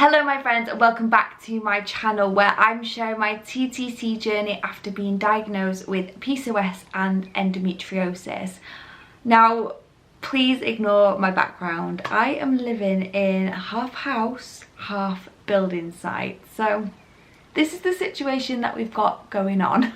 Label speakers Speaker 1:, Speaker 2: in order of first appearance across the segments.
Speaker 1: Hello my friends, and welcome back to my channel where I'm sharing my TTC journey after being diagnosed with PCOS and endometriosis. Now, please ignore my background. I am living in half house, half building site. So this is the situation that we've got going on.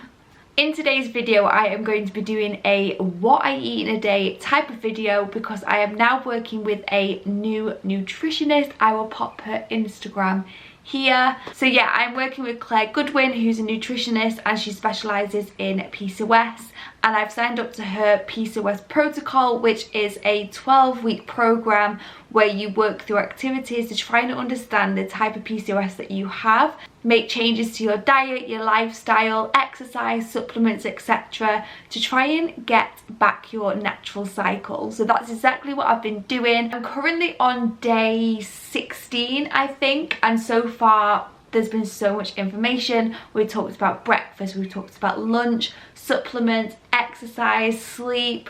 Speaker 1: In today's video, I am going to be doing a what I eat in a day type of video because I am now working with a new nutritionist. I will pop her Instagram here. So yeah, I'm working with Claire Goodwin, who's a nutritionist, and she specialises in PCOS. And I've signed up to her PCOS Protocol, which is a 12-week program where you work through activities to try and understand the type of PCOS that you have, make changes to your diet, your lifestyle, exercise, supplements, etc. to try and get back your natural cycle. So that's exactly what I've been doing. I'm currently on day 16, I think, and so far there's been so much information. We talked about breakfast, we talked about lunch, supplements, exercise, sleep.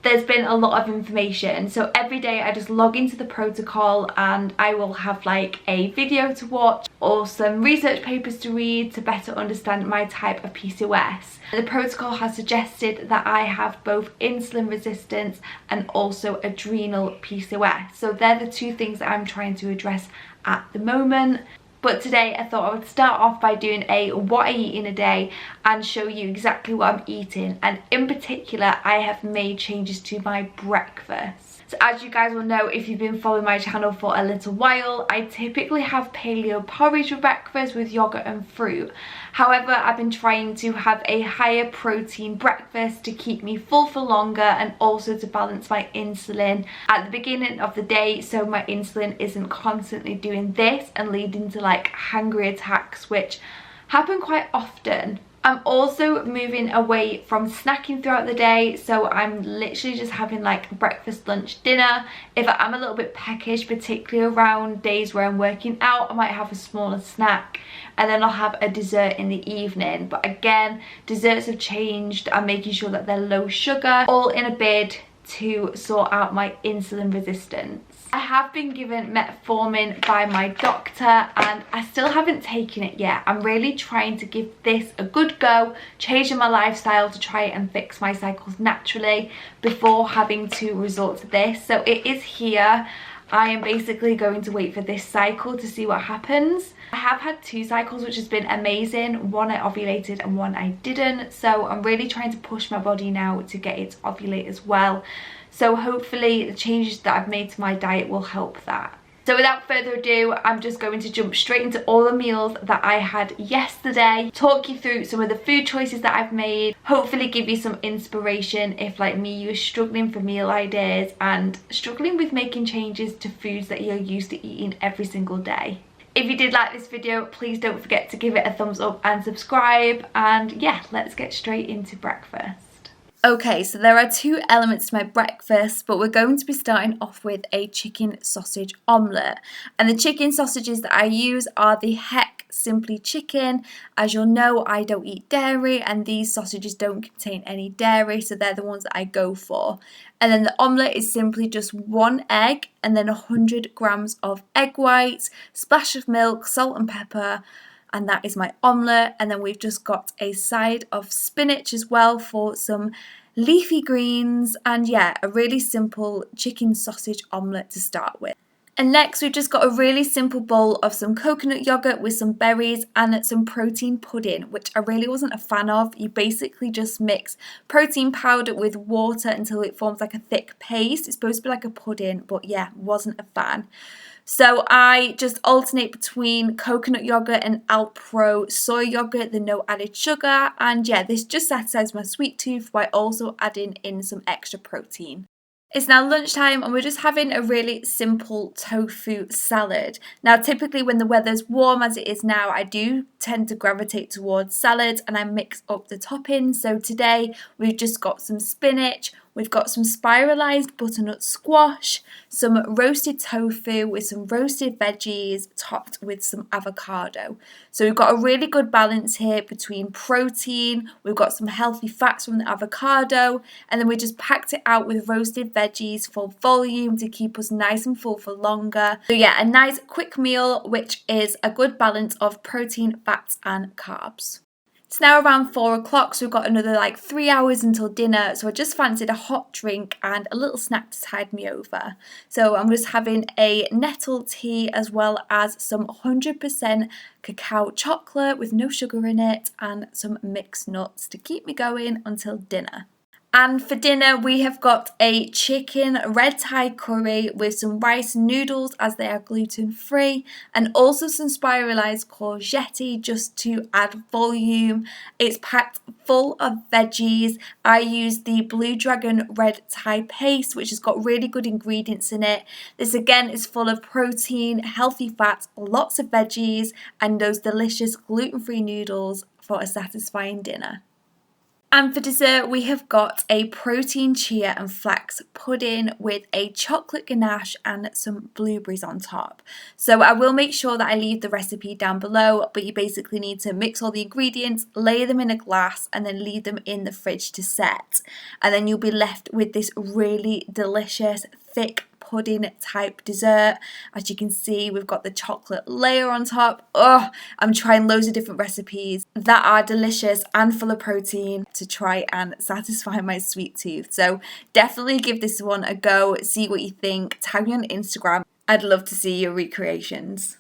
Speaker 1: There's been a lot of information. So every day I just log into the protocol and I will have like a video to watch or some research papers to read to better understand my type of PCOS. The protocol has suggested that I have both insulin resistance and also adrenal PCOS. So they're the two things that I'm trying to address at the moment. But today I thought I would start off by doing a what I eat in a day and show you exactly what I'm eating. And in particular, I have made changes to my breakfast. So as you guys will know, if you've been following my channel for a little while, I typically have paleo porridge for breakfast with yogurt and fruit. However, I've been trying to have a higher protein breakfast to keep me full for longer and also to balance my insulin at the beginning of the day so my insulin isn't constantly doing this and leading to like hungry attacks, which happen quite often. I'm also moving away from snacking throughout the day, so I'm literally just having like breakfast, lunch, dinner. If I'm a little bit peckish, particularly around days where I'm working out, I might have a smaller snack and then I'll have a dessert in the evening. But again, desserts have changed. I'm making sure that they're low sugar, all in a bid to sort out my insulin resistance. I have been given metformin by my doctor and I still haven't taken it yet. I'm really trying to give this a good go, changing my lifestyle to try and fix my cycles naturally before having to resort to this. So it is here. I am basically going to wait for this cycle to see what happens. I have had 2 cycles, which has been amazing. One I ovulated and one I didn't. So I'm really trying to push my body now to get it to ovulate as well. So hopefully the changes that I've made to my diet will help that. So without further ado, I'm just going to jump straight into all the meals that I had yesterday, talk you through some of the food choices that I've made, hopefully give you some inspiration if, like me, you're struggling for meal ideas and struggling with making changes to foods that you're used to eating every single day. If you did like this video, please don't forget to give it a thumbs up and subscribe. And yeah, let's get straight into breakfast. Okay, so there are 2 elements to my breakfast, but we're going to be starting off with a chicken sausage omelette. And the chicken sausages that I use are the Heck Simply Chicken. As you'll know, I don't eat dairy and these sausages don't contain any dairy, so they're the ones that I go for. And then the omelette is simply just 1 egg and then 100 grams of egg whites, splash of milk, salt and pepper. And that is my omelette. And then we've just got a side of spinach as well for some leafy greens. And yeah, a really simple chicken sausage omelette to start with. And next we've just got a really simple bowl of some coconut yogurt with some berries and some protein pudding, which I really wasn't a fan of. You basically just mix protein powder with water until it forms like a thick paste. It's supposed to be like a pudding, but yeah, wasn't a fan. So I just alternate between coconut yogurt and Alpro soy yogurt, the no added sugar. And yeah, this just satisfies my sweet tooth while also adding in some extra protein. It's now lunchtime and we're just having a really simple tofu salad. Now typically when the weather's warm as it is now, I do tend to gravitate towards salads and I mix up the toppings. So today we've just got some spinach, We've got some spiralized butternut squash, some roasted tofu with some roasted veggies topped with some avocado. So we've got a really good balance here between protein, we've got some healthy fats from the avocado, and then we just packed it out with roasted veggies for volume to keep us nice and full for longer. So yeah, a nice quick meal which is a good balance of protein, fats and carbs. It's now around 4 o'clock, so we've got another like 3 hours until dinner, so I just fancied a hot drink and a little snack to tide me over. So I'm just having a nettle tea as well as some 100% cacao chocolate with no sugar in it and some mixed nuts to keep me going until dinner. And for dinner, we have got a chicken red Thai curry with some rice noodles as they are gluten-free, and also some spiralized courgette just to add volume. It's packed full of veggies. I used the Blue Dragon red Thai paste, which has got really good ingredients in it. This again is full of protein, healthy fats, lots of veggies, and those delicious gluten-free noodles for a satisfying dinner. And for dessert, we have got a protein chia and flax pudding with a chocolate ganache and some blueberries on top. So I will make sure that I leave the recipe down below, but you basically need to mix all the ingredients, lay them in a glass, and then leave them in the fridge to set. And then you'll be left with this really delicious, thick pudding type dessert. As you can see, we've got the chocolate layer on top. Oh, I'm trying loads of different recipes that are delicious and full of protein to try and satisfy my sweet tooth. So definitely give this one a go, see what you think, tag me on Instagram. I'd love to see your recreations.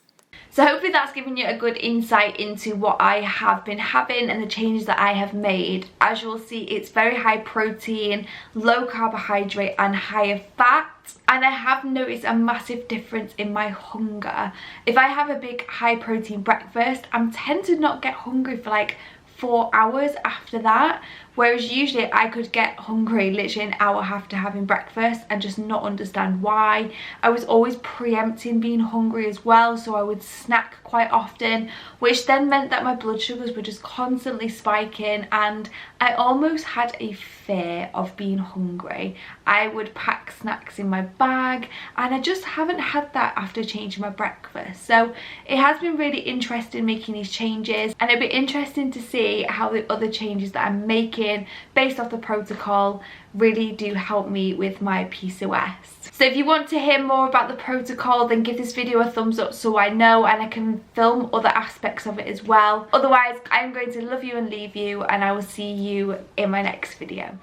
Speaker 1: So hopefully that's given you a good insight into what I have been having and the changes that I have made. As you'll see, it's very high protein, low carbohydrate and higher fat. And I have noticed a massive difference in my hunger. If I have a big high protein breakfast, I tend to not get hungry for like 4 hours after that, whereas usually I could get hungry literally an hour after having breakfast and just not understand why. I was always preempting being hungry as well, so I would snack quite often, which then meant that my blood sugars were just constantly spiking and I almost had a fear of being hungry. I would pack snacks in my bag and I just haven't had that after changing my breakfast. So it has been really interesting making these changes, and it'll be interesting to see how the other changes that I'm making based off the protocol really do help me with my PCOS. So if you want to hear more about the protocol, then give this video a thumbs up so I know and I can film other aspects of it as well. Otherwise, I'm going to love you and leave you, and I will see you in my next video.